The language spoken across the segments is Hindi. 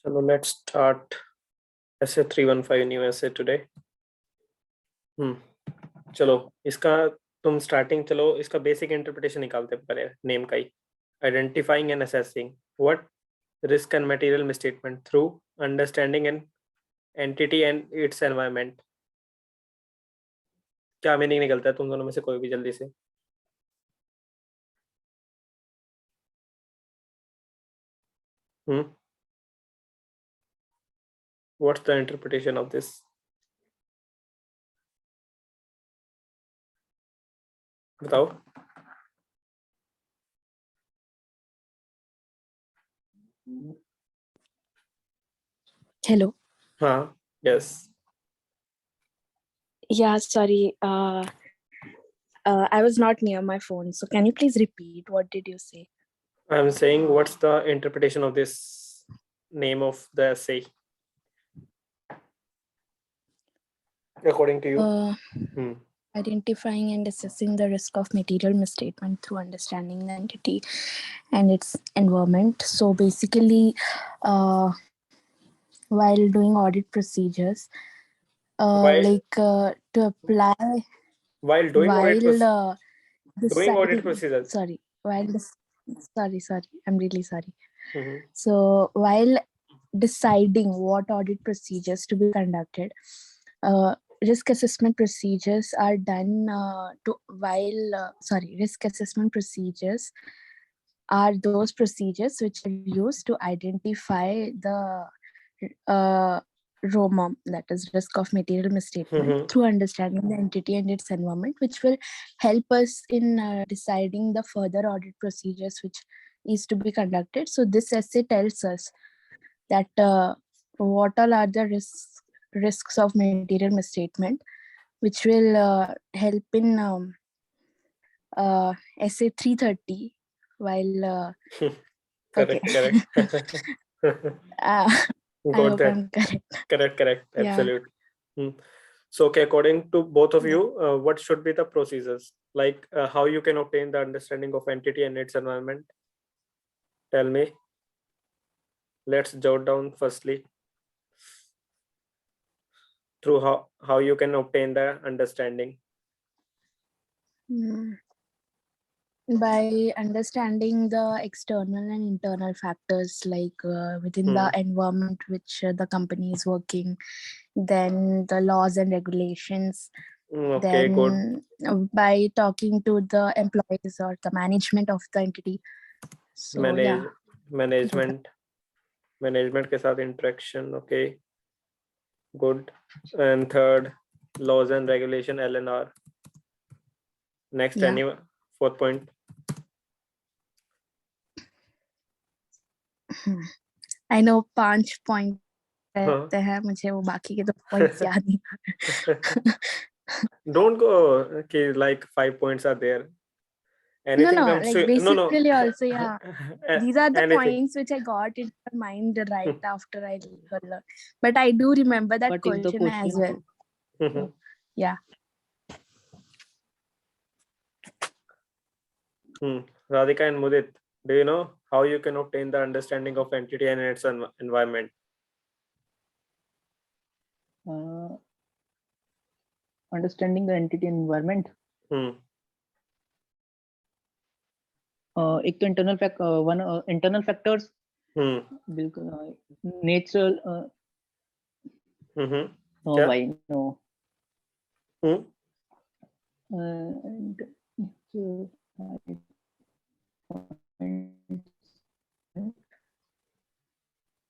चलो let's start essay 315 new essay today. चलो इसका तुम स्टार्टिंग चलो इसका बेसिक इंटरप्रिटेशन निकालते हैं पहले नेम का ही. Identifying and assessing what risk and material misstatement through understanding an entity and its environment. क्या मीनिंग निकलता है तुम दोनों में से कोई भी जल्दी से. What's the interpretation of this? बताओ. Hello. Yes. Yeah, sorry. I was not near my phone. So can you please repeat? What did you say? I'm saying what's the interpretation of this name of the essay? According to you. Identifying and assessing the risk of material misstatement through understanding the entity and its environment. So basically, while doing audit procedures, to apply while doing audit procedures. Sorry, I'm really sorry. So while deciding what audit procedures to be conducted, risk assessment procedures are done risk assessment procedures are those procedures which are used to identify the ROMM, that is risk of material misstatement, through understanding the entity and its environment, which will help us in deciding the further audit procedures which is to be conducted. So this essay tells us that what all are the risks of material misstatement, which will help in essay 330 while correct. I hope I'm correct. Correct. Absolutely. So, okay, according to both of you, what should be the procedures? Like how you can obtain the understanding of entity and its environment? Tell me. Let's jot down firstly through how you can obtain the understanding. By understanding the external and internal factors, like within the environment which the company is working, then the laws and regulations. Okay, then good. By talking to the employees or the management of the entity. So management के साथ interaction. Okay, good. And third, laws and regulation, LNR. Next, anyone? Fourth point. I know 5 point रहते हैं, मुझे वो बाकी के 2 points याद नहीं. Don't go okay, like 5 points are there. Anything no, comes like to basically also, yeah. These are the anything. Points which I got in my mind right after I learned. But I do remember that question as well. So, yeah. Radhika and Mudit, do you know how you can obtain the understanding of entity and its environment? Understanding the entity and environment. एक तो internal factors, natural. Why no?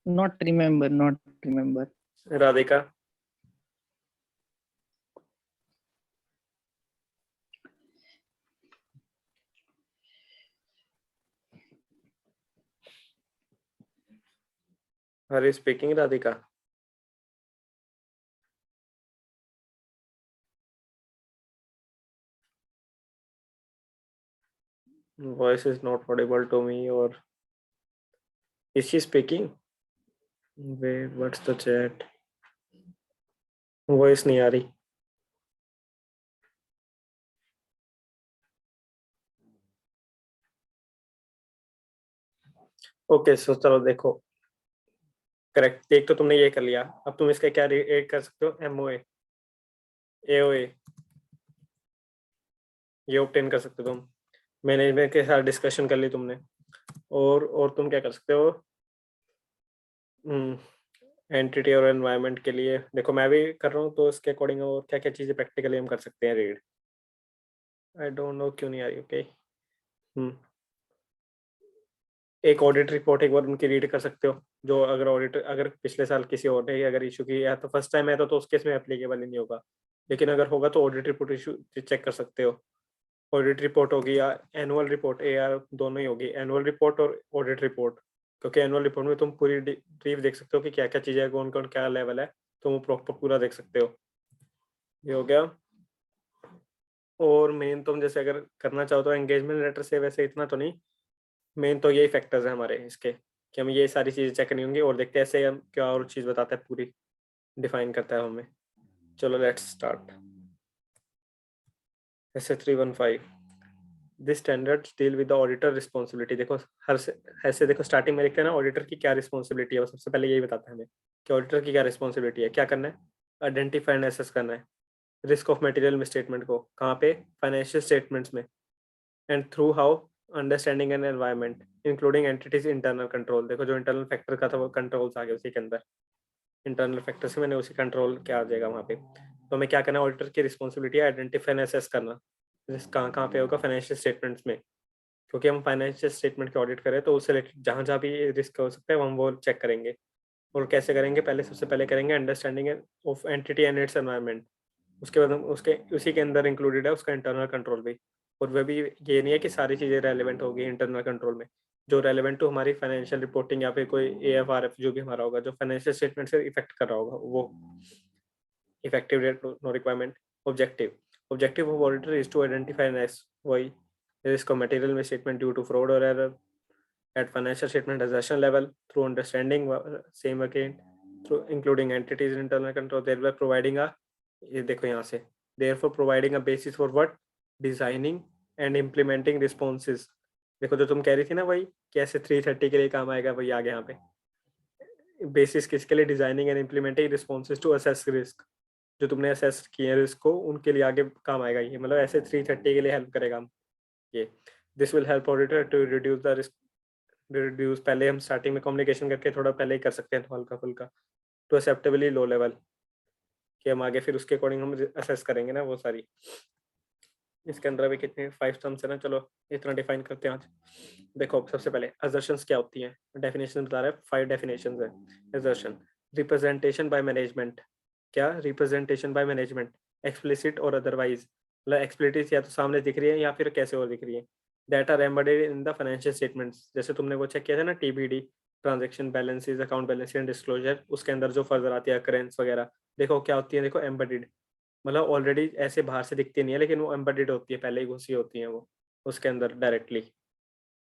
Not remember. Radhika. Are you speaking, Radhika? Voice is not audible to me, or is she speaking? Wait, what's the chat? Voice नहीं आ रही. Okay, so चलो देखो. करेक्ट, एक तो तुमने ये कर लिया, अब तुम इसका क्या ऐड कर सकते हो, MOA, AOA, ये ऑब्टेन कर सकते हो तुम, मैनेजमेंट के साथ डिस्कशन कर ली तुमने। और तुम क्या कर सकते हो, एंटिटी और एनवायरनमेंट के लिए देखो मैं भी कर रहा हूँ, तो इसके अकॉर्डिंग और क्या क्या चीजें प्रैक्टिकली हम कर सकते हैं रीड। आई डोंट नो क्यों नहीं आ रही, ओके। एक ऑडिट रिपोर्ट एक बार उनकी रीड कर सकते हो, जो अगर ऑडिट अगर पिछले साल किसी और ने अगर इशू की है तो फर्स्ट टाइम है तो उस केस में एप्लीकेबल ही नहीं होगा, लेकिन अगर होगा तो ऑडिट रिपोर्ट इशू चेक कर सकते हो। ऑडिट रिपोर्ट होगी या एनुअल रिपोर्ट, AR दोनों ही होगी, एनुअल रिपोर्ट और ऑडिट रिपोर्ट, क्योंकि एनुअल रिपोर्ट में तुम पूरी ब्रीफ देख सकते हो कि क्या क्या चीजें है, कौन कौन क्या लेवल है, तो वो प्रॉपर पूरा देख सकते हो। ये हो गया। और मेन तुम जैसे अगर करना चाहो तो एंगेजमेंट लेटर से वैसे इतना तो नहीं, मेन तो यही फैक्टर्स है हमारे इसके कि हम ये सारी चीजें चेक करनी होंगी, और देखते हैं ऐसे हम क्या और चीज बताता है पूरी डिफाइन करता है हमें। चलो लेट्स स्टार्ट। ऐसे 315 this standards deal with the auditor responsibility. देखो हर से ऐसे देखो स्टार्टिंग में लिखते हैं ना ऑडिटर की क्या रिस्पॉन्सिबिलिटी है, वो सबसे पहले यही बताता है हमें कि ऑडिटर की क्या रिस्पॉन्सिबिलिटी है, क्या करना है, आइडेंटिफाई एंड एसेस करना है रिस्क ऑफ मटेरियल मिसस्टेटमेंट को, कहाँ पे, फाइनेंशियल स्टेटमेंट्स में, and through how understanding an environment including entities internal control. देखो जो इंटरनल फैक्टर का था वो कंट्रोल्स आ गए उसी के अंदर, इंटरनल फैक्टर से मैंने उसी कंट्रोल क्या आ जाएगा वहाँ पे। तो हमें क्या करना है, ऑडिटर की रिस्पॉन्सिबिलिटी है आइडेंटिफाई एंड एसेस करना, रिस्क कहाँ कहाँ पे होगा, फाइनेंशियल स्टेटमेंट्स में, क्योंकि हम फाइनेंशियल स्टेटमेंट के ऑडिट करें तो उससे रिलेटेड जहाँ जहाँ भी रिस्क हो सकता है हम वो चेक करेंगे। और कैसे करेंगे, पहले सबसे पहले करेंगे understanding of entity and its environment, उसके बाद हम उसके उसी के अंदर इंक्लूडेड है उसका इंटरनल कंट्रोल भी। और वह भी ये नहीं है कि सारी चीज़ें रेलिवेंट होगी इंटरनल कंट्रोल में, जो रेलिवेंट टू हमारी फाइनेंशियल रिपोर्टिंग या फिर कोई AFRF जो भी हमारा होगा जो फाइनेंशियल स्टेटमेंट से इफेक्ट कर रहा होगा वो effective date no requirement. Objective of auditor is to identify and वही risk of material misstatement due to fraud or error at financial statement transaction level through understanding same again through including entities internal control, thereby providing a, ये देखो यहाँ से, therefore providing a basis for what, designing and implementing responses। देखो जो तुम कह रही थी ना वही कैसे 330 के लिए काम आएगा, वही आ गया यहाँ पे, बेसिस किसके लिए, designing and implementing responses to assess risk, जो तुमने असेस किए रिस्क को उनके लिए आगे काम आएगा ये, मतलब ऐसे 330 के लिए हेल्प करेगा हम ये। This will help auditor to reduce the risk, reduce पहले हम स्टार्टिंग में कम्युनिकेशन करके थोड़ा पहले ही कर सकते हैं तो हल्का फुल्का, टू एक्सेप्टेबली लो लेवल, कि हम आगे फिर उसके अकॉर्डिंग हम असेस करेंगे ना वो सारी। इसके अंदर भी कितने 5 टर्म्स है ना, चलो इतना डिफाइन करते हैं आज। देखो सबसे पहले असर्शंस क्या होती हैं, डेफिनेशन बता रहा है, 5 डेफिनेशंस है। असर्शन, रिप्रेजेंटेशन बाय मैनेजमेंट, क्या रिप्रेजेंटेशन बाय मैनेजमेंट, एक्सप्लिसिट और अदरवाइज, मतलब एक्सप्लिसिट या तो सामने दिख रही है या फिर कैसे और दिख रही है, that are embedded in the financial statements, जैसे तुमने वो चेक किया था ना TBD, transaction balances, account balance and disclosure, उसके अंदर जो फर्दर आती है अकरेंस वगैरह, देखो क्या होती है, देखो एम्बेडेड, मतलब ऑलरेडी ऐसे बाहर से दिखती नहीं है लेकिन वो एम्बेडेड होती है, पहले ही घुसी होती है वो उसके अंदर डायरेक्टली,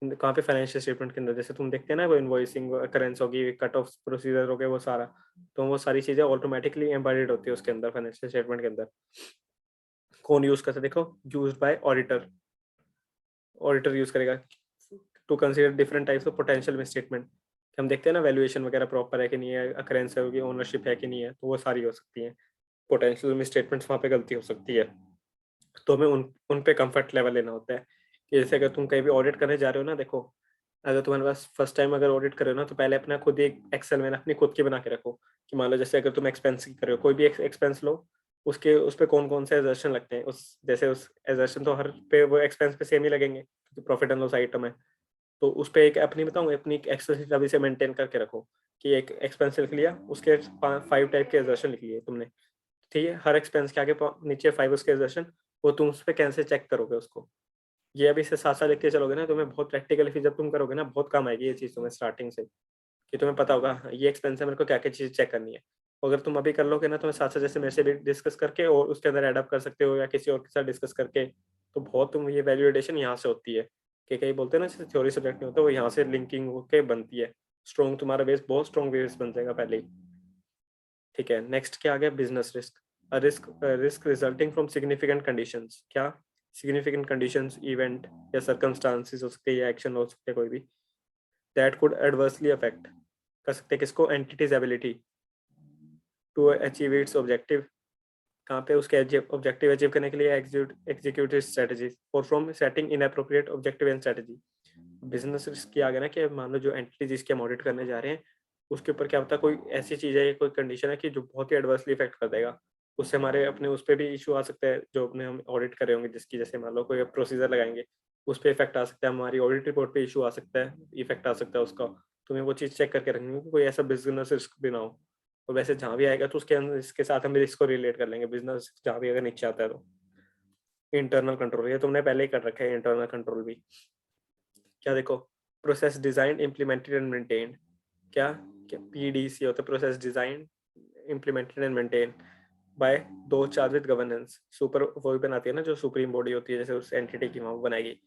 कहाँ पे, फाइनेंशियल स्टेटमेंट के अंदर, जैसे तुम देखते हैं ना वो इनवॉइसिंग करेंस होगी, कट ऑफ प्रोसीजर हो गए वो सारा, तो वो सारी चीजें ऑटोमेटिकली एम्बेडेड होती है उसके अंदर फाइनेंशियल स्टेटमेंट के अंदर। कौन यूज करता है, देखो use by auditor, auditor use करेगा to consider different types of potential misstatement, हम देखते हैं ना वैल्यूएशन वगैरह प्रॉपर है कि नहीं है, अकरेंस है होगी, ओनरशिप है कि नहीं है, तो वो सारी हो सकती है, पोटेंशियल मिसस्टेटमेंट्स वहाँ पे गलती हो सकती है, तो हमें उन पे कंफर्ट लेवल लेना होता है। कि जैसे अगर तुम कहीं भी ऑडिट करने जा रहे हो ना, देखो अगर तुम्हारे पास फर्स्ट टाइम अगर ऑडिट कर रहे हो ना, तो पहले अपना खुद एक एक्सेल में ना अपनी खुद की बना के रखो, कि मान लो जैसे अगर तुम एक्सपेंस की कर रहे हो, कोई भी एक्सपेंस लो, उसके उस पे कौन कौन से एजर्शन लगते हैं, उस जैसे उस एजर्शन तो हर पे वो एक्सपेंस पे सेम ही लगेंगे क्योंकि प्रॉफिट एंड लॉस आइटम है, तो उस पे एक अपनी बताऊँ अपनी एक्सेल शीट अभी से मेंटेन करके रखो, कि एक एक्सपेंस लिख लिया, उसके 5 टाइप के एजर्शन लिख लिए तुमने, ठीक है, हर एक्सपेंस के आगे नीचे 5 उसके एजर्शन, वो तुम उस पर कैसे चेक करोगे उसको, ये अभी से साथ साथ लिखते चलोगे ना, तुम्हें बहुत प्रैक्टिकली फिर जब तुम करोगे ना बहुत काम आएगी ये चीज़ तुम्हें स्टार्टिंग से, कि तुम्हें पता होगा हाँ, ये एक्सपेंस है, मेरे को क्या क्या चीज़ चेक करनी है। अगर तुम अभी कर लोगे ना, तुम्हें साथ साथ जैसे मेरे से भी डिस्कस करके और उसके अंदर एडअप कर सकते हो या किसी और के साथ डिस्कस करके, तो बहुत तुम ये वैल्यूएशन यहाँ से होती है, कि कई बोलते हैं ना जैसे थ्योरी सब्जेक्ट में होता है वो यहाँ से लिंकिंग होकर बनती है, स्ट्रॉन्ग तुम्हारा बेस बहुत स्ट्रॉन्ग बेस बन जाएगा पहले ही। ठीक है, नेक्स्ट क्या आ गया, business risk, risk resulting from significant conditions, क्या सिग्निफिकेंट कंडीशंस, इवेंट या सर्कमस्टांसेस हो सकते हैं या एक्शन हो सकते हैं कोई भी, दैट कुड एडवर्सली अफेक्ट, कर सकते हैं किसको, entities ability to achieve its objective, कहाँ पे उसके ऑब्जेक्टिव अचीव करने के लिए एग्जीक्यूटिव स्ट्रेटजी और from setting inappropriate objective and strategy. Business risk की आ गया ना कि मान लो जो एंटिटी जिसकी हम ऑडिट करने जा रहे हैं उसके ऊपर क्या होता है, कोई ऐसी चीज है या कोई कंडीशन है कि जो बहुत ही एडवर्सली इफेक्ट कर देगा, उससे हमारे अपने उस पर भी इशू आ सकता है जो अपने हम ऑडिट कर रहे होंगे जिसकी, जैसे मान लो कोई प्रोसीजर लगाएंगे उस पर इफेक्ट आ सकता है, हमारी ऑडिट रिपोर्ट पे इशू आ सकता है, इफेक्ट आ सकता है उसका। तुम्हें वो चीज़ चेक करके रखनी होगी कोई ऐसा बिजनेस रिस्क भी ना हो। और वैसे जहाँ भी आएगा तो उसके अंदर इसके साथ हम रिस्क को रिलेट कर लेंगे, बिजनेस जहाँ भी अगर नीचे आता है तो। इंटरनल कंट्रोल ये तुमने पहले ही कर रखा है, इंटरनल कंट्रोल भी क्या देखो, process design implemented and maintained, क्या क्या पीडीसी होता है, process design implemented and maintain by दो चार्ज विद गवर्नेंस, सुपर वो भी बनाती है ना जो सुप्रीम बॉडी होती है जैसे उस एंटिटी की वो बनाएगी,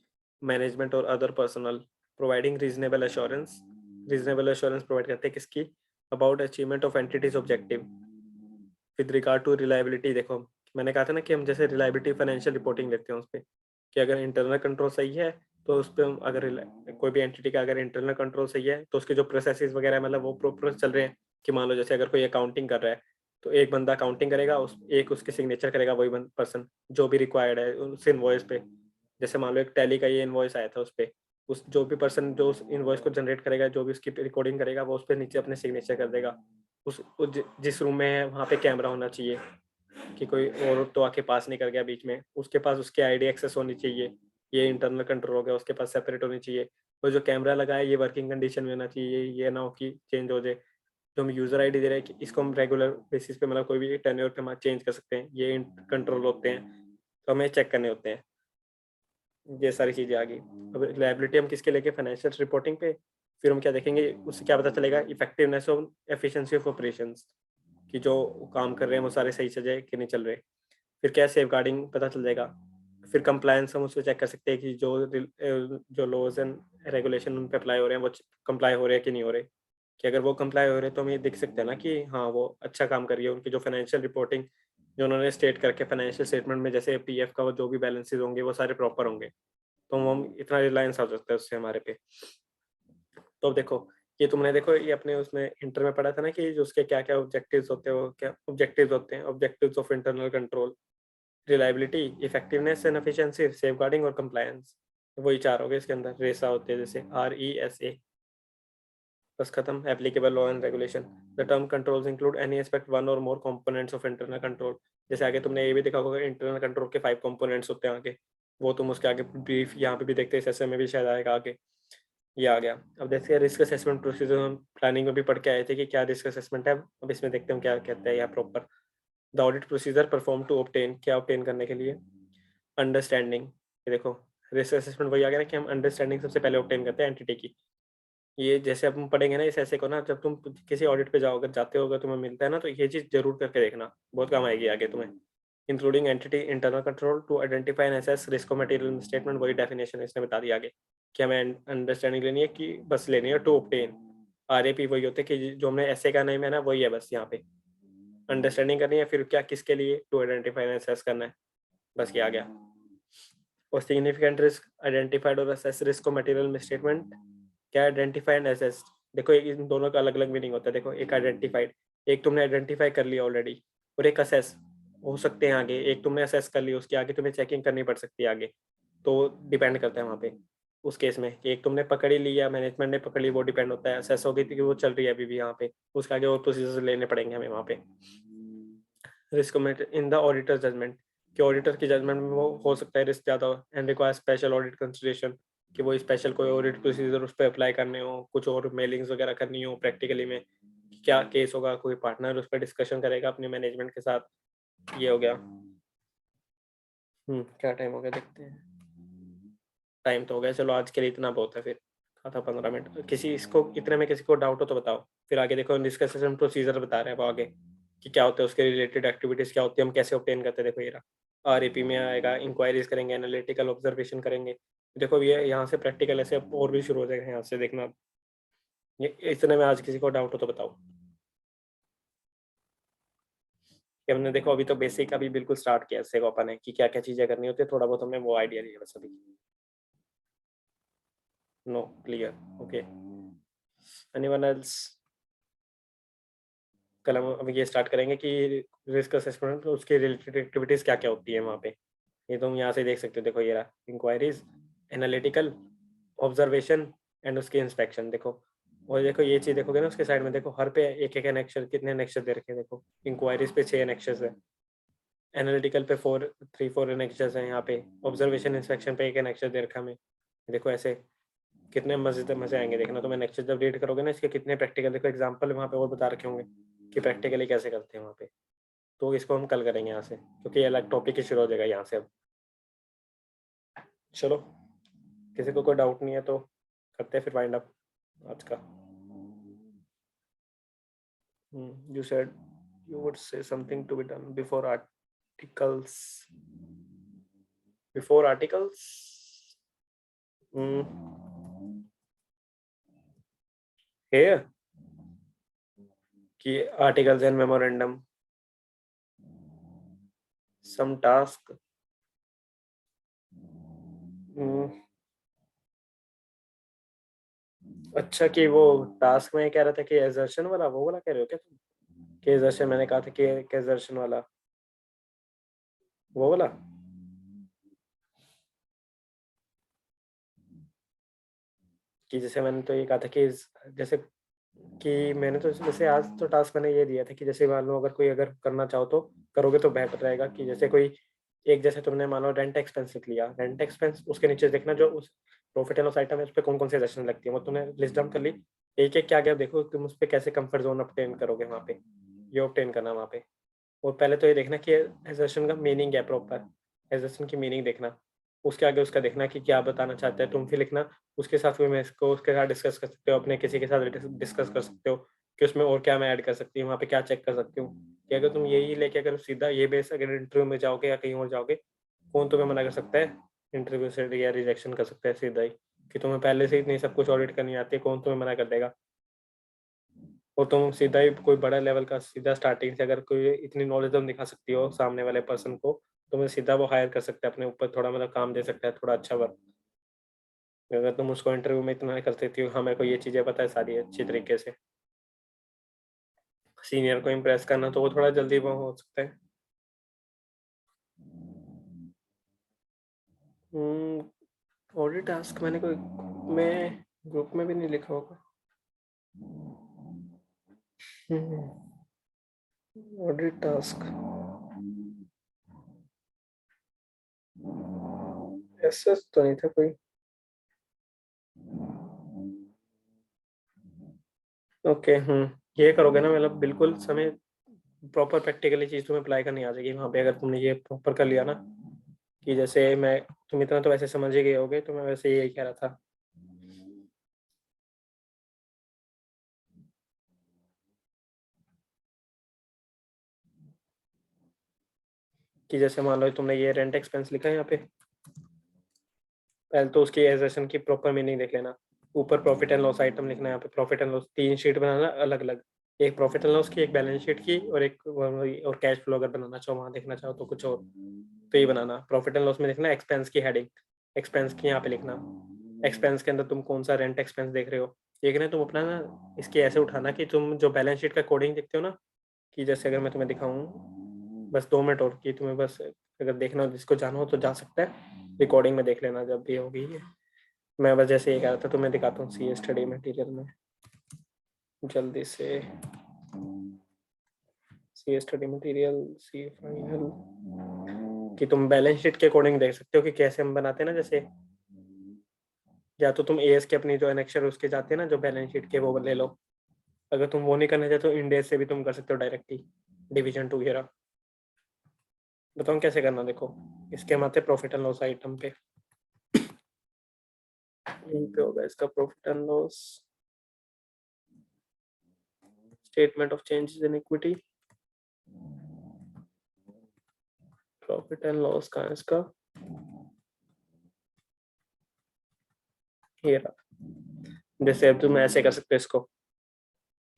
मैनेजमेंट और other personal, providing reasonable assurance provide करते हैं किसकी, about achievement of entities objective with regard to reliability. देखो मैंने कहा था ना कि हम जैसे रिलायबिलिटी फाइनेंशियल रिपोर्टिंग देखते हैं उस पर कि अगर इंटरनल कंट्रोल सही है तो उस पर अगर कोई भी एंटिटी का अगर इंटरनल कंट्रोल सही है तो उसके जो प्रोसेसेस वगैरह मतलब वो प्रॉपर चल रहे हैं, कि मान लो जैसे अगर कोई अकाउंटिंग कर रहा है तो एक बंदा अकाउंटिंग करेगा, एक उसके सिग्नेचर करेगा वही पर्सन जो भी रिक्वायर्ड है उस इनवॉइस पे। जैसे मान लो एक टैली का ये इनवॉइस आया था उस पर, उस जो भी पर्सन जो उस इनवॉइस को जनरेट करेगा, जो भी उसकी रिकॉर्डिंग करेगा वो उस पर नीचे अपने सिग्नेचर कर देगा। जिस रूम में है वहाँ पे कैमरा होना चाहिए कि कोई और तो आके पास नहीं कर गया बीच में, उसके पास उसकी आईडी एक्सेस होनी चाहिए, ये इंटरनल कंट्रोल हो गया, उसके पास सेपरेट होनी चाहिए। वो जो कैमरा लगा है ये वर्किंग कंडीशन में होना चाहिए, ये ना हो कि चेंज हो जाए। जो हम यूजर आईडी दे रहे हैं कि इसको हम रेगुलर बेसिस पे मतलब कोई भी टेन्योर पे हम चेंज कर सकते हैं, ये कंट्रोल होते हैं तो हमें चेक करने होते हैं। ये सारी चीज़ें आ गई। अब लायबिलिटी हम किसके लेके, फाइनेंशियल रिपोर्टिंग पे। फिर हम क्या देखेंगे उससे क्या पता चलेगा, effectiveness of efficiency of operations, कि जो काम कर रहे हैं वो सारे सही से जाए कि नहीं चल रहे। फिर क्या सेफगार्डिंग पता चल जाएगा। फिर कंप्लायंस हम उसमें चेक कर सकते हैं कि जो लॉज एंड रेगुलेशन उन पे अप्लाई हो रहे हैं वो कंप्लाई हो रहे हैं कि नहीं हो रहे। कि अगर वो कंप्लाई हो रहे हैं तो हम ये देख सकते हैं ना कि हाँ वो अच्छा काम कर रही है, उनकी जो फाइनेंशियल रिपोर्टिंग जो उन्होंने स्टेट करके फाइनेंशियल स्टेटमेंट में जैसे पीएफ का वो जो भी बैलेंसेज होंगे वो सारे प्रॉपर होंगे, तो हम इतना रिलायंस आ सकता है उससे हमारे पे। तो अब देखो ये तुमने देखो ये अपने उसमें इंटर में पढ़ा था ना कि जो उसके क्या क्या ऑब्जेक्टिव्स होते हैं, वो क्या ऑब्जेक्टिव्स होते हैं, objectives of internal control, reliability, effectiveness and efficiency, safeguarding और कंप्लायंस। वही चार हो गए इसके अंदर, रेसा होते हैं जैसे RESA। बस खत्म। Applicable law and regulation, the term controls include any aspect one और more components of internal control. जैसे आगे तुमने ये भी देखा होगा इंटरनल कंट्रोल के 5 कंपोनेंट्स होते हैं आगे, वो तुम उसके आगे ब्रीफ यहाँ पे भी देखते हैं, एसएसए में भी शायद आएगा आगे, ये आ गया। अब देखते हैं रिस्क असेसमेंट प्रोसीजर, हम प्लानिंग में भी पढ़ के आए थे कि क्या रिस्क असेसमेंट है, अब इसमें देखते हैं क्या कहते हैं यहाँ proper. The audit procedure perform to obtain, क्या ऑब्टेन करने के लिए, अंडरस्टैंडिंग। ये देखो रिस्क असेसमेंट वही आ गया ना कि हम अंडरस्टैंडिंग सबसे पहले ऑब्टेन करते हैं एंटिटी की। ये जैसे अब हम पढ़ेंगे ना इस ऐसे को ना, जब तुम किसी ऑडिट पे जाओ अगर जाते हो, अगर तुम्हें मिलता है ना तो ये चीज़ जरूर करके देखना, बहुत काम आएगी आगे तुम्हें। Including entity internal control to identify and assess risk of material statement, वही डेफिनेशन इसने बता दिया आगे कि हमें अंडरस्टैंडिंग लेनी है कि बस लेनी है टू ऑब्टेन। RAP वही होते हैं कि जो हमने ऐसे का नेम है ना वही है बस यहाँ पे, अंडरस्टैंडिंग करनी है, फिर क्या किसके लिए, टू आइडेंटिफाई एंड असेस करना है, बस ये आ गया। और सिग्निफिकेंट रिस्क आइडेंटिफाइड और assess risk of material misstatement, क्या आइडेंटिफाई एंड असेस। देखो इन दोनों का अलग अलग मीनिंग होता है। देखो एक आइडेंटिफाइड, एक तुमने आइडेंटिफाई कर लिया ऑलरेडी, और एक असेस हो सकते हैं आगे, एक तुमने असेस कर लिया उसके आगे तुम्हें चेकिंग करनी पड़ सकती है आगे, तो डिपेंड करता है वहाँ पे उस केस में कि एक तुमने पकड़ ही लिया, मैनेजमेंट ने पकड़ ली, वो डिपेंड होता है। असेस हो गई थी कि वो चल रही है अभी भी यहाँ पे, उसके आगे और प्रोसीजर लेने पड़ेंगे हमें वहाँ पे। Risk in the auditor judgement, कि ऑडिटर की जजमेंट में वो हो सकता है रिस्क ज़्यादा हो, and require special audit consideration, कि वो स्पेशल कोई ऑडिट प्रोसीजर उस पर अप्लाई करने हो, कुछ और मेलिंग्स वगैरह करनी हो प्रैक्टिकली में, क्या केस होगा, कोई पार्टनर उस पर डिस्कशन करेगा अपने मैनेजमेंट के साथ। ये हो गया। क्या टाइम हो गया देखते हैं, टाइम तो हो गया, चलो आज के लिए इतना बहुत है। फिर था 15 मिनट, किसी इसको इतने में किसी को डाउट हो तो बताओ। फिर आगे देखो डिस्कशन प्रोसीजर बता रहे हैं वो आगे कि क्या होता है, उसके रिलेटेड एक्टिविटीज़ क्या होती है, हम कैसे ऑब्टेन करते हैं। देखो ये RAP में आएगा, इंक्वायरीज करेंगे, एनालिटिकल ऑब्जर्वेशन करेंगे। देखो ये यहाँ से प्रैक्टिकल ऐसे और भी शुरू हो जाएगा, यहाँ से देखना। ये इतने में आज किसी को डाउट हो तो बताओ। कि हमने देखो अभी तो बेसिक अभी बिल्कुल स्टार्ट किया इससे अपन ने कि क्या क्या चीज़ें करनी होती है, थोड़ा बहुत हमने वो आइडिया लिया बस अभी। No clear, okay, anyone else. कल हम अब ये स्टार्ट करेंगे कि रिस्क असेसमेंट उसके रिलेटेड एक्टिविटीज क्या क्या होती है वहाँ पे। ये तुम यहाँ से देख सकते हो, देखो ये रहा इंक्वायरीज, एनालिटिकल, ऑब्जर्वेशन एंड उसके इंस्पेक्शन। देखो और देखो ये चीज देखोगे ना उसके साइड में, देखो हर पे एक एक एनेक्शर, कितने एनेक्शर दे रखे हैं देखो। इंक्वायरीज पे 6 एनेक्शर्स है, एनालिटिकल पे 4 एनेक्शर्स है, यहाँ पे ऑब्जर्वेशन इंस्पेक्शन पे 1 एनेक्शर दे रखा हमें। देखो ऐसे कितने मजे आएंगे देखना। तो मैं नेक्स्ट जब रीड करोगे ना इसके कितने प्रैक्टिकल, देखो एग्जांपल वहाँ पे और बता रखे होंगे कि प्रैक्टिकली कैसे करते हैं वहाँ पे। तो इसको हम कल करेंगे यहाँ से, क्योंकि ये अलग टॉपिक ही शुरू हो जाएगा यहाँ से अब। चलो, किसी को कोई डाउट नहीं है तो करते हैं फिर वाइंड अप आज का। You said you would say something to be done before articles. Before articles? Here? कि articles and memorandum. Some task. अच्छा, कि वो टास्क में कह रहा था कि एजर्शन वाला, वो वाला कह रहे हो क्या तुम? कि एजर्शन मैंने कहा था कि एजर्शन वाला, वो वाला। कि जैसे मैंने तो ये कहा था कि जैसे कि मैंने तो जैसे आज तो टास्क मैंने ये दिया था कि जैसे मान लो अगर कोई अगर करना चाहो तो करोगे तो बेहतर रहेगा। कि जैसे कोई एक, जैसे तुमने मान लो रेंट एक्सपेंस लिख लिया, रेंट एक्सपेंस उसके नीचे देखना जो उस प्रॉफिट एंड लॉस आइटम है उस पर कौन कौन से एजर्शन लगती है, वो तुमने लिस्ट डाउन कर ली। एक एक क्या गया देखो तुम उस पर कैसे कंफर्ट जोन ऑब्टेन करोगे वहाँ पे, ये ऑब्टेन करना वहाँ पे। और पहले तो ये देखना कि एजर्शन का मीनिंग है, प्रॉपर एजर्शन की मीनिंग देखना। उसके आगे उसका देखना कि क्या बताना चाहता है, तुम फिर लिखना। उसके साथ फिर मैं इसको उसके साथ डिस्कस कर सकते हो, अपने किसी के साथ डिस्कस कर सकते हो कि उसमें और क्या मैं ऐड कर सकती हूँ, वहाँ पे क्या चेक कर सकती हूँ। कि अगर तुम यही लेके अगर सीधा ये बेस अगर इंटरव्यू में जाओगे या कहीं और जाओगे, कौन तुम्हें मना कर सकता है इंटरव्यू से, या रिजेक्शन कर सकता है सीधा ही। कि तुम्हें पहले से इतनी सब कुछ ऑडिट करनी आती है, कौन तुम्हें मना कर देगा। और तुम सीधा ही कोई बड़ा लेवल का सीधा स्टार्टिंग से अगर कोई इतनी नॉलेज तुम दिखा सकती हो सामने वाले पर्सन को, तो मैं सीधा वो हायर कर सकता है अपने ऊपर, थोड़ा मतलब काम दे सकता है, थोड़ा अच्छा वर्क। अगर तुम उसको इंटरव्यू में इतना कर सकती हो, हाँ मेरे को ये चीज़ें पता है सारी अच्छी तरीके से, सीनियर को इम्प्रेस करना, तो वो थोड़ा जल्दी वो हो सकता है। ऑडिट टास्क मैंने कोई मैं ग्रुप में भी नहीं लिखा होगा। ऑडिट टास्क ऐसा तो नहीं था कोई। ओके, ये करोगे ना मतलब बिल्कुल समय प्रॉपर प्रैक्टिकली चीज तुम्हें अप्लाई करनी आ जाएगी वहाँ पे, अगर तुमने ये प्रॉपर कर लिया ना। कि जैसे मैं, तुम इतना तो वैसे समझ ही गए होगे, तो मैं वैसे यही कह रहा था कि जैसे मान लो तुमने ये रेंट एक्सपेंस लिखा है यहाँ पे, पहले तो उसकी एजेशन की प्रॉपर मीनिंग देख लेना। ऊपर प्रॉफिट एंड लॉस आइटम लिखना है यहाँ पे, प्रॉफिट एंड लॉस 3 शीट बनाना अलग अलग, एक प्रॉफिट एंड लॉस की, एक बैलेंस शीट की, और एक और कैश फ्लो अगर बनाना चाहो वहाँ देखना चाहो तो कुछ और, तो ये बनाना। प्रॉफिट एंड लॉस में लिखना एक्सपेंस की हेडिंग, एक्सपेंस की यहाँ पे लिखना। एक्सपेंस के अंदर तुम कौन सा रेंट एक्सपेंस देख रहे हो, ये ना तुम अपना ना इसकी ऐसे उठाना कि तुम जो बैलेंस शीट का कोडिंग देखते हो ना, कि जैसे अगर मैं तुम्हें दिखाऊं बस 2 मिनट और, कि तुम्हें बस अगर देखना हो, जिसको जाना हो तो जा सकता है, रिकॉर्डिंग में देख लेना जब भी होगी ये। मैं बस जैसे ये कह रहा था, तो मैं दिखाता हूँ सी स्टडी मटेरियल में जल्दी से। सी स्टडी मटेरियल सी फाइनल, कि तुम बैलेंस शीट के अकॉर्डिंग देख सकते हो कि कैसे हम बनाते हैं ना। जैसे या तो तुम एएस के अपनी जो एनेक्शर उसके जाते हैं ना, जो बैलेंस शीट के, वो ले लो। अगर तुम वो नहीं करना चाहते तो इंडेस से भी तुम कर सकते हो डायरेक्टली, डिवीजन 2 वगैरह। बताऊँ कैसे करना, देखो इसके हम आते प्रॉफिट एंड लॉस आइटम पे। यहीं पे होगा इसका profit and loss, statement of changes in equity, profit and loss कहाँ है इसका, ये रहा। जैसे अब तुम ऐसे कर सकते हो इसको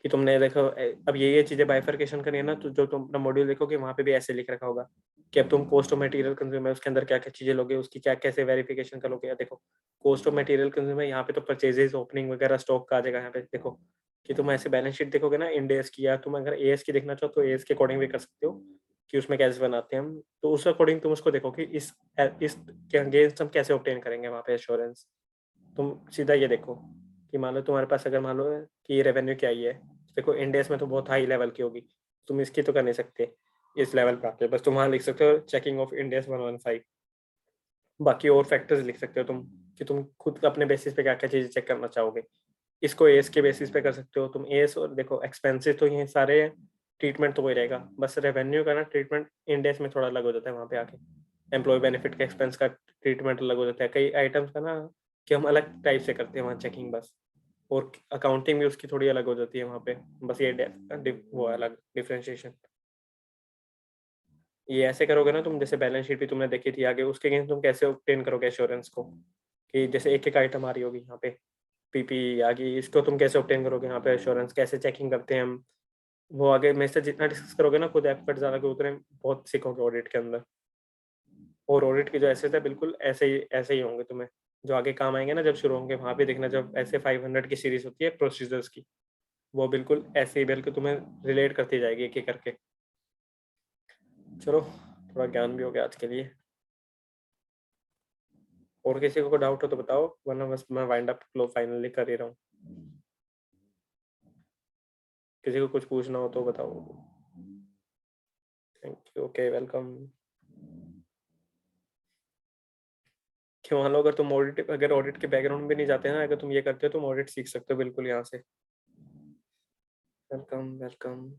कि तुमने देखो अब ये चीजें बाइफरकेशन करनी है ना, तो जो तुम अपना मॉड्यूल देखोगे वहाँ पे भी ऐसे लिख रखा होगा कि अब तुम कॉस्ट ऑफ मटेरियल कंज्यूम है उसके अंदर क्या क्या चीजें लोगे, उसकी क्या कैसे वेरिफिकेशन करोगे। या देखो कॉस्ट ऑफ मटेरियल कंज्यूम है यहाँ पे तो परचेजेस, ओपनिंग वगैरह, स्टॉक का आ जाएगा यहाँ पे। देखो कि तुम ऐसे बैलेंस शीट देखोगे ना इंड AS की, या तुम अगर AS की देखना चाहो तो AS के अकॉर्डिंग भी कर सकते हो कि उसमें कैसे बनाते हैं हम, तो उस अकॉर्डिंग तुम उसको देखो कि इस के अगेंस्ट हम कैसे ऑब्टेन करेंगे वहाँ पे एश्योरेंस। तुम सीधा ये देखो कि मान लो तुम्हारे पास अगर मान लो कि रेवेन्यू क्या ही है, देखो इंड AS में तो बहुत हाई लेवल की होगी, तुम इसकी तो कर नहीं सकते इस लेवल पे आके, बस तुम वहाँ लिख सकते हो चेकिंग ऑफ इंड AS 115। बाकी और फैक्टर्स लिख सकते हो तुम कि तुम खुद अपने बेसिस पे क्या क्या चीज़ें चेक करना चाहोगे। इसको AS के बेसिस पे कर सकते हो तुम AS, और देखो एक्सपेंसेस तो ये सारे हैं, ट्रीटमेंट तो वही रहेगा, बस रेवेन्यू का ना ट्रीटमेंट इंड AS में थोड़ा अलग हो जाता है वहाँ पे आके। एम्प्लॉय बेनिफिट का एक्सपेंस का ट्रीटमेंट अलग हो जाता है, कई आइटम्स का ना कि हम अलग टाइप से करते हैं वहाँ चेकिंग बस, और अकाउंटिंग भी उसकी थोड़ी अलग हो जाती है वहाँ पे, बस ये वो अलग डिफ्रेंशिएशन। ये ऐसे करोगे ना तुम, जैसे बैलेंस शीट भी तुमने देखी थी आगे, उसके अगेंस्ट तुम कैसे ऑब्टेन करोगे एश्योरेंस को, कि जैसे एक एक आइटम आ रही होगी यहाँ पे, पीपी आ गई, इसको तुम कैसे ऑब्टेन करोगे यहाँ पे एश्योरेंस, कैसे चेकिंग करते हैं हम, वो आगे मेरे से जितना डिस्कस करोगे ना खुद एफर्ट ज़्यादा के उतने बहुत सीखोगे ऑडिट के अंदर। और ऑडिट की जो ऐसे थे बिल्कुल ऐसे ही होंगे तुम्हें, जो आगे काम आएंगे ना जब शुरू होंगे, वहाँ पे देखना जब ऐसे 500 की सीरीज होती है प्रोसीजर्स की, वो बिल्कुल ऐसे ही बिल्कुल तुम्हें रिलेट करती जाएगी एक एक करके। चलो थोड़ा ज्ञान भी हो गया आज के लिए। और किसी को डाउट हो तो बताओ, वरना बस मैं वाइंड अप क्लो फाइनली कर ही रहा हूँ। किसी को कुछ पूछना हो तो बताओ। Thank you, okay welcome. कि मान लो अगर तुम ऑडिट के बैकग्राउंड में नहीं जाते ना, अगर तुम ये करते हो तुम ऑडिट सीख सकते हो बिल्कुल यहाँ से। Welcome welcome.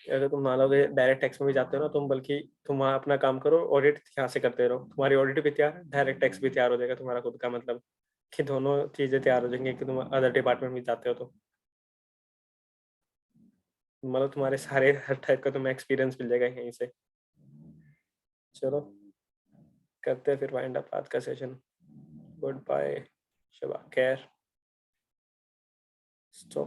अगर तुम मान लो डायरेक्ट टैक्स में भी जाते हो ना तुम, बल्कि तुम वहाँ अपना काम करो, ऑडिट यहाँ से करते रहो, तुम्हारी ऑडिट भी तैयार, डायरेक्ट टैक्स भी तैयार हो जाएगा तुम्हारा खुद का, मतलब कि दोनों चीजें तैयार हो जाएंगी कि तुम अदर डिपार्टमेंट में जाते हो तो, मतलब तुम्हारे सारे हर टाइप का तुम्हें एक्सपीरियंस मिल जाएगा यहीं से। चलो करते हैं फिर वाइंड अप आज का सेशन। गुड बाय, शबा खैर, स्टॉप।